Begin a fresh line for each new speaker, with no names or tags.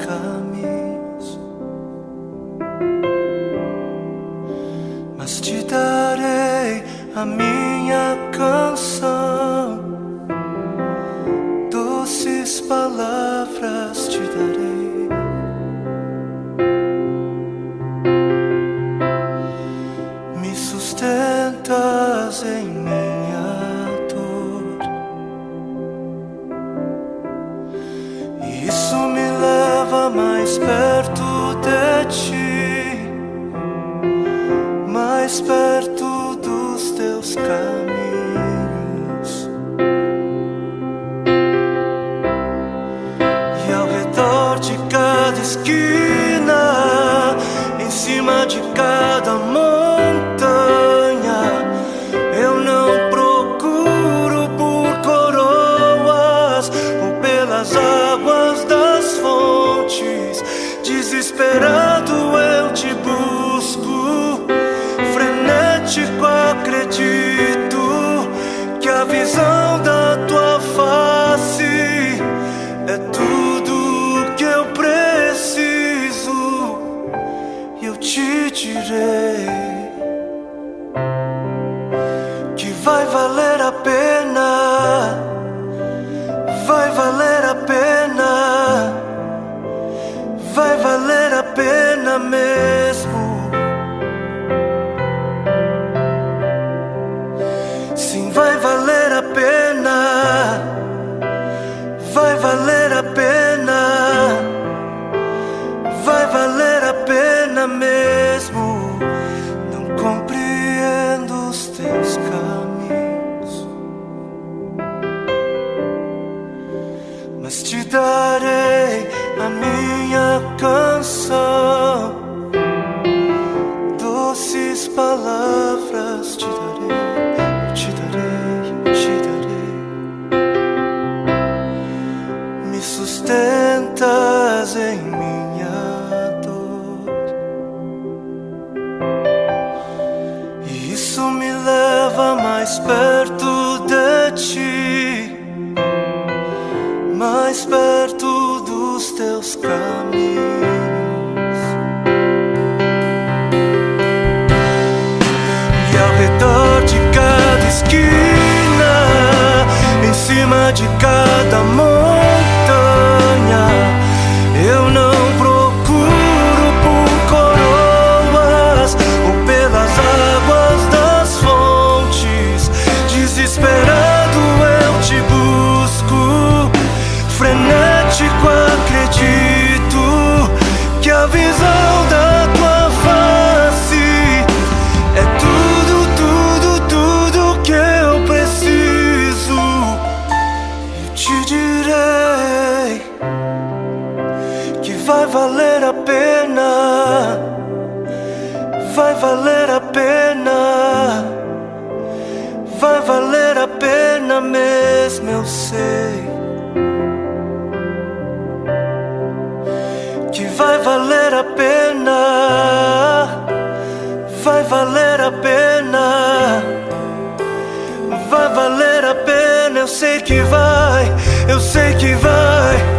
caminhos, mas te darei a minha canção, doces palavras te darei. Me sustentas em minha dor, e isso me leva mais perto de ti, mais perto dos teus caminhos. E ao redor de cada esquina, em cima de cada montanha, eu não procuro por coroas ou pelas águas das fontes. Desesperado eu te busco, frenético acredito que a visão da tua face é tudo que eu preciso. E eu te direi que vai valer a pena, vai valer a pena, vai valer a pena mesmo. Sim, vai valer a pena, vai valer a pena, vai valer a pena mesmo. Não compreendo os teus caminhos, mas te darei a minha canção, doces palavras te darei. Te darei, me sustentas em minha dor, e isso me leva mais perto de ti, mais perto dos teus caminhos. E ao redor de cada esquina, em cima de cada montanha, eu não procuro por coroas ou pelas águas das fontes. Desesperado eu te busco, frenético acredito que a visão da tua face é tudo, tudo, tudo que eu preciso. Eu te direi que vai valer a pena, vai valer a pena, vai valer a pena mesmo, eu sei que vai valer a pena, vai valer a pena, vai valer a pena. Eu sei que vai, eu sei que vai.